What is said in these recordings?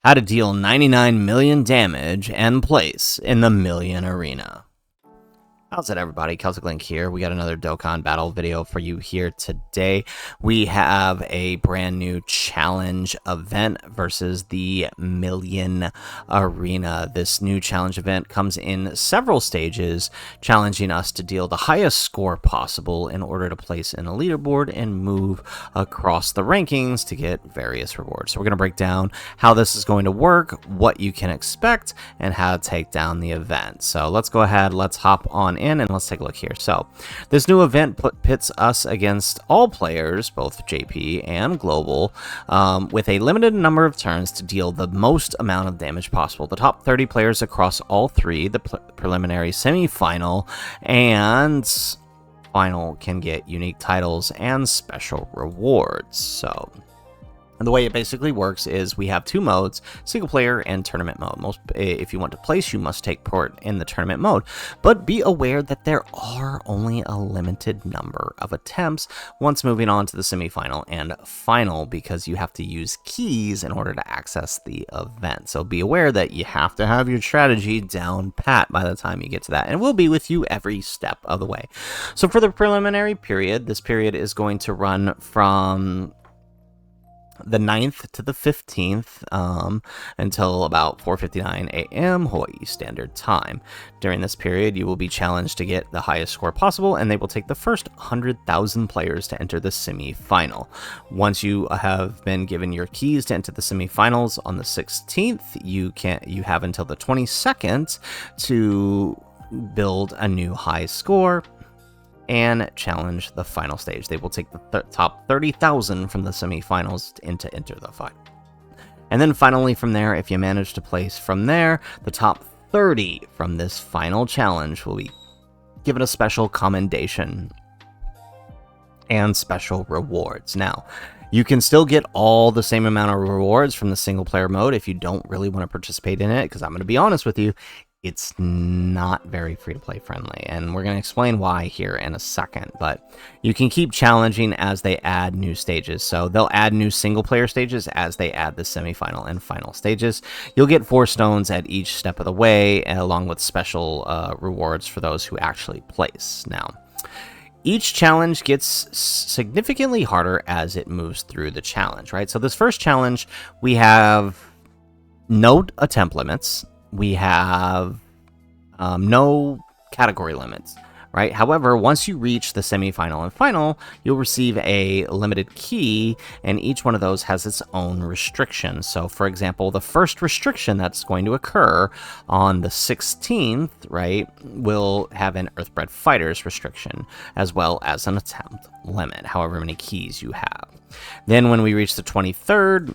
How to deal 99 million damage and place in the Million Arena. How's it, everybody? Celtic Link here. We got another Dokkan battle video for you here today. We have a brand new challenge event versus the Million Arena. This new challenge event comes in several stages, challenging us to deal the highest score possible in order to place in a leaderboard and move across the rankings to get various rewards. So we're going to break down how this is going to work, what you can expect, and how to take down the event. So let's go ahead, let's hop on in and let's take a look here. So this new event pits us against all players, both JP and global, with a limited number of turns to deal the most amount of damage possible. The top 30 players across all three, the preliminary, semi-final, and final, can get unique titles and special rewards. So and the way it basically works is we have two modes, single player and tournament mode. If you want to place, you must take part in the tournament mode, but be aware that there are only a limited number of attempts once moving on to the semifinal and final, because you have to use keys in order to access the event. So be aware that you have to have your strategy down pat by the time you get to that, and we'll be with you every step of the way. So for the preliminary period, this period is going to run from the 9th to the 15th until about 4:59 a.m. Hawaii Standard Time. During this period, you will be challenged to get the highest score possible, and they will take the first 100,000 players to enter the semi-final. Once you have been given your keys to enter the semi-finals on the 16th, you have until the 22nd to build a new high score and challenge the final stage. They will take the top 30,000 from the semifinals to enter the final. And then finally from there, if you manage to place from there, the top 30 from this final challenge will be given a special commendation and special rewards. Now, you can still get all the same amount of rewards from the single player mode if you don't really want to participate in it, because I'm going to be honest with you, it's not very free-to-play friendly, and we're going to explain why here in a second. But you can keep challenging as they add new stages. So they'll add new single-player stages as they add the semifinal and final stages. You'll get 4 stones at each step of the way, along with special rewards for those who actually place. Now, each challenge gets significantly harder as it moves through the challenge, right? So this first challenge, we have no attempt limits. We have no category limits, right? However, once you reach the semifinal and final, you'll receive a limited key, and each one of those has its own restriction. So, for example, the first restriction that's going to occur on the 16th, right, will have an Earthbred Fighters restriction, as well as an attempt limit, however many keys you have. Then when we reach the 23rd,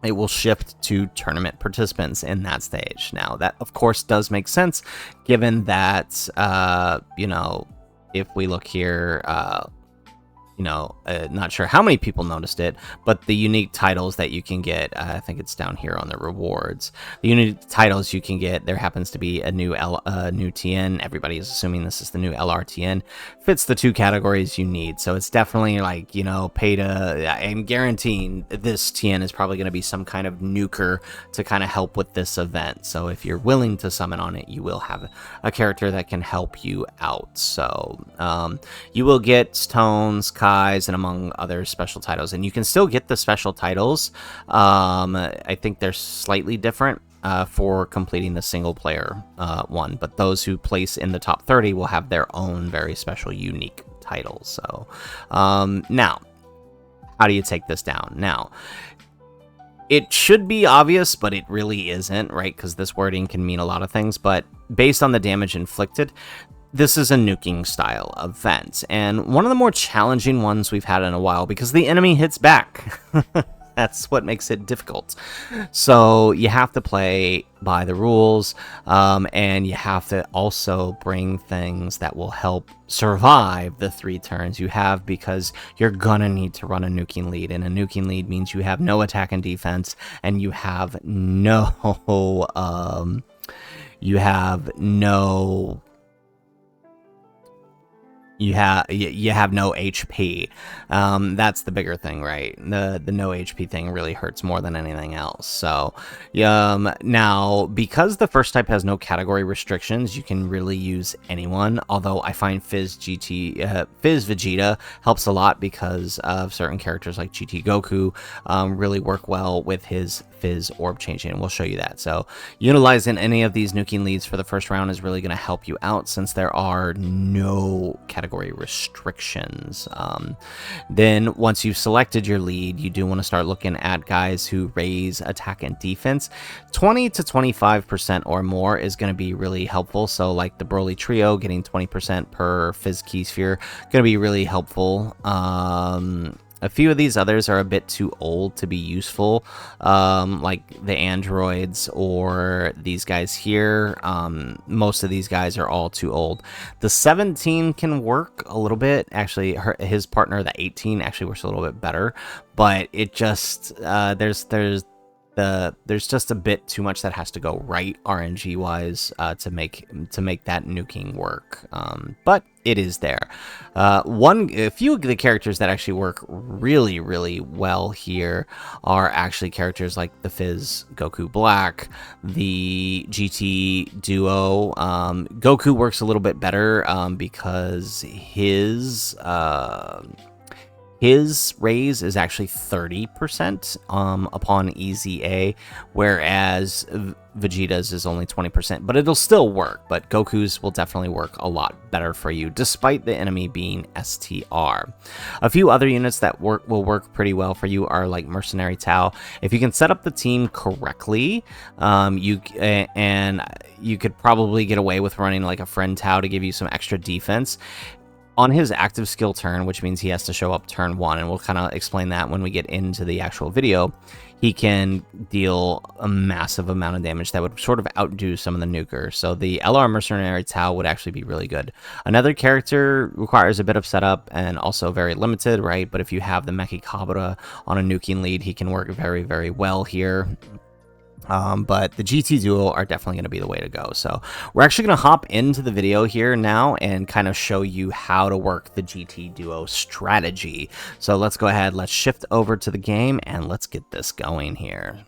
it will shift to tournament participants in that stage. Now, that, of course, does make sense, given that, if we look here, not sure how many people noticed it, but the unique titles that you can get, I think it's down here on the rewards. The unique titles you can get, there happens to be a new new TN. Everybody is assuming this is the new LRTN. Fits the 2 categories you need. So it's definitely like, pay to, I'm guaranteeing this TN is probably going to be some kind of nuker to kind of help with this event. So if you're willing to summon on it, you will have a character that can help you out. So you will get stones, and among other special titles, and you can still get the special titles. I think they're slightly different for completing the single player one, but those who place in the top 30 will have their own very special unique titles. So now, how do you take this down? Now, it should be obvious, but it really isn't, right? Because this wording can mean a lot of things, but based on the damage inflicted, this is a nuking style event, and one of the more challenging ones we've had in a while, because the enemy hits back. That's what makes it difficult. So you have to play by the rules, and you have to also bring things that will help survive the 3 turns you have, because you're gonna need to run a nuking lead, and a nuking lead means you have no attack and defense, and you have no you have no HP. That's the bigger thing, right? The no HP thing really hurts more than anything else. So, now because the first type has no category restrictions, you can really use anyone. Although I find Fizz Vegeta helps a lot because of certain characters like GT Goku really work well with his Fizz orb changing, and we'll show you that. So utilizing any of these nuking leads for the first round is really going to help you out since there are no category restrictions. Then once you've selected your lead, you do want to start looking at guys who raise attack and defense. 20 to 25% or more is going to be really helpful. So like the Broly trio getting 20% per Fizz Key Sphere, going to be really helpful. A few of these others are a bit too old to be useful, like the androids or these guys here. Most of these guys are all too old. The 17 can work a little bit. Actually, his partner, the 18, actually works a little bit better, but it just there's just a bit too much that has to go right RNG wise to make that nuking work. But it is there. A few of the characters that actually work really, really well here are actually characters like the Fizz Goku Black, the GT Duo. Goku works a little bit better because his raise is actually 30% upon EZA, whereas Vegeta's is only 20%, but it'll still work. But Goku's will definitely work a lot better for you, despite the enemy being STR. A few other units that will work pretty well for you are like Mercenary Tao. If you can set up the team correctly, you could probably get away with running like a Friend Tao to give you some extra defense. On his active skill turn, which means he has to show up turn 1, and we'll kind of explain that when we get into the actual video, he can deal a massive amount of damage that would sort of outdo some of the nukers. So the LR Mercenary Tao would actually be really good. Another character requires a bit of setup and also very limited, right? But if you have the Mechi Kabura on a nuking lead, he can work very, very well here. But the GT Duo are definitely going to be the way to go. So we're actually going to hop into the video here now and kind of show you how to work the GT Duo strategy. So let's go ahead, let's shift over to the game and let's get this going here.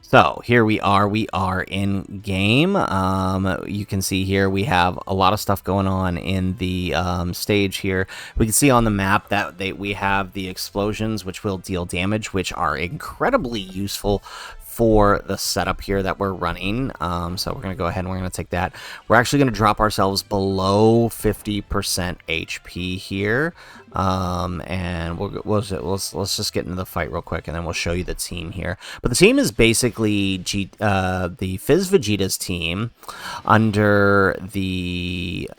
So here we are in game. You can see here we have a lot of stuff going on in the stage here. We can see on the map that we have the explosions, which will deal damage, which are incredibly useful for the setup here that we're running. So we're going to go ahead and we're going to take that. We're actually going to drop ourselves below 50% HP here. And let's just get into the fight real quick, and then we'll show you the team here. But the team is basically the Fizz Vegeta's team under the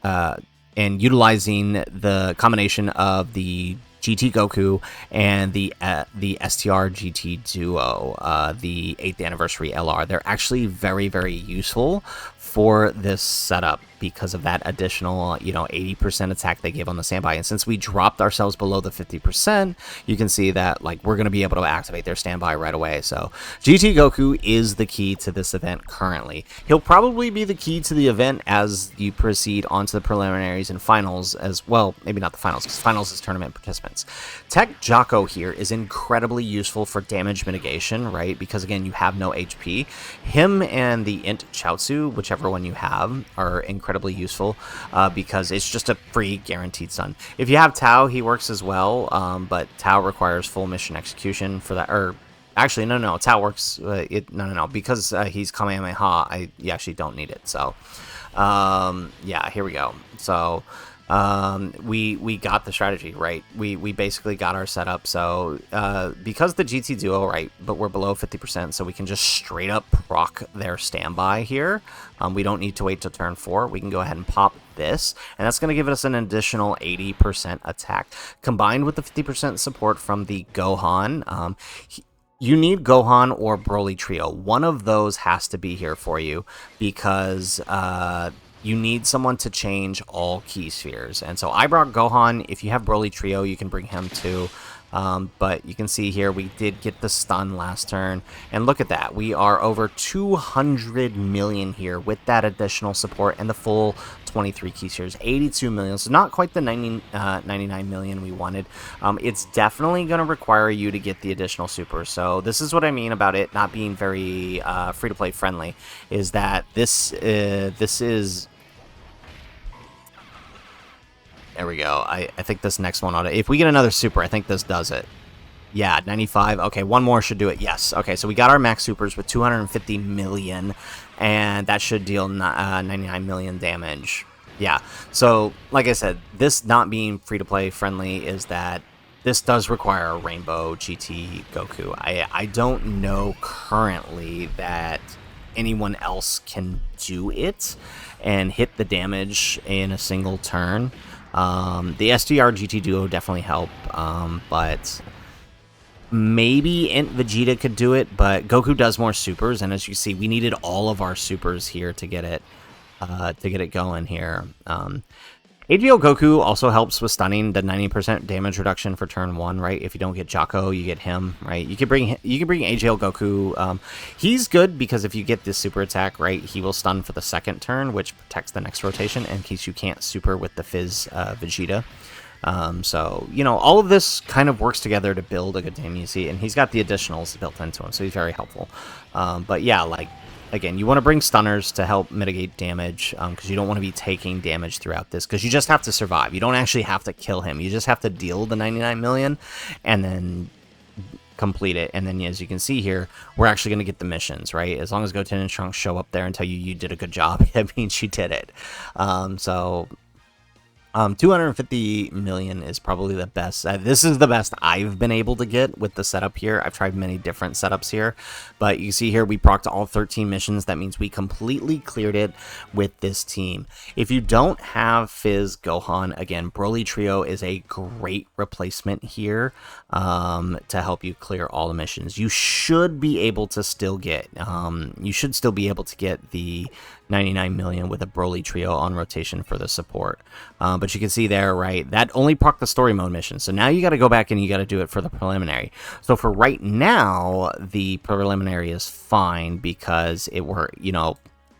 and utilizing the combination of the GT Goku and the STR GT Duo, the 8th anniversary LR. They're actually very, very useful for this setup because of that additional, 80% attack they give on the standby. And since we dropped ourselves below the 50%, you can see that we're going to be able to activate their standby right away. So GT Goku is the key to this event currently. He'll probably be the key to the event as you proceed onto the preliminaries and finals as well. Maybe not the finals, because finals is tournament participants. Tech Jocko here is incredibly useful for damage mitigation, right? Because again, you have no HP. Him and the Int Chaozu, whichever one you have, are incredibly useful because it's just a free guaranteed stun. If you have Tao, he works as well, but Tao requires full mission execution for that. Or actually, no, Tao works. No, because he's Kamehameha, you actually don't need it. So, yeah, here we go. So, we got the strategy right. We basically got our setup. So because the GT Duo, right, but we're below 50%, so we can just straight up proc their standby here. We don't need to wait till turn 4. We can go ahead and pop this, and that's going to give us an additional 80% attack combined with the 50% support from the Gohan. You need Gohan or Broly trio. One of those has to be here for you because you need someone to change all key spheres. And so I brought Gohan. If you have Broly trio, you can bring him too. But you can see here we did get the stun last turn, and look at that, we are over 200 million here with that additional support and the full 23 keyseers, 82 million. So not quite the 99 million we wanted. It's definitely going to require you to get the additional super. So this is what I mean about it not being very free-to-play friendly, is that this is... There we go. I think this next one ought to... If we get another super, I think this does it. Yeah, 95. Okay, one more should do it. Yes. Okay, so we got our max supers with 250 million, and that should deal 99 million damage. Yeah, so like I said, this not being free-to-play friendly is that this does require a Rainbow GT Goku. I don't know currently that anyone else can do it and hit the damage in a single turn. The SDR GT Duo definitely help, but... Maybe Vegeta could do it, but Goku does more supers, and as you see, we needed all of our supers here to get it going here. AGL Goku also helps with stunning, the 90% damage reduction for turn 1, right? If you don't get Jocko, you get him, right? You can bring AGL Goku. He's good because if you get this super attack, right, he will stun for the second turn, which protects the next rotation in case you can't super with the Fizz Vegeta. So, you know, all of this kind of works together to build a good team, you see, and he's got the additionals built into him, so he's very helpful. But yeah, like, again, you want to bring stunners to help mitigate damage, because you don't want to be taking damage throughout this, because you just have to survive. You don't actually have to kill him. You just have to deal the 99 million, and then complete it. And then, as you can see here, we're actually going to get the missions, right? As long as Goten and Trunks show up there and tell you you did a good job, that means you did it. 250 million is probably the best. This is the best I've been able to get with the setup here. I've tried many different setups here, but you see here we procced all 13 missions. That means we completely cleared it with this team. If you don't have Fizz Gohan, again, Broly Trio is a great replacement here to help you clear all the missions. You should be able to still get the 99 million with a Broly Trio on rotation for the support. But you can see there, right, that only proc the story mode mission. So now you got to go back and you got to do it for the preliminary. So for right now, the preliminary is fine because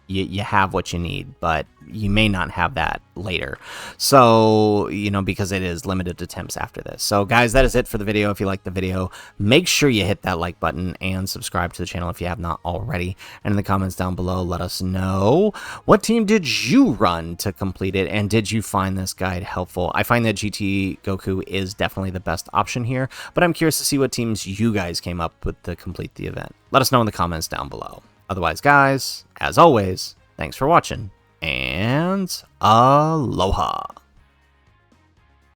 you have what you need, but you may not have that later. So, because it is limited attempts after this. So guys, that is it for the video. If you liked the video, make sure you hit that like button and subscribe to the channel if you have not already. And in the comments down below, let us know, what team did you run to complete it, and did you find this guide helpful? I find that GT Goku is definitely the best option here, but I'm curious to see what teams you guys came up with to complete the event. Let us know in the comments down below. Otherwise, guys, as always, thanks for watching, and aloha!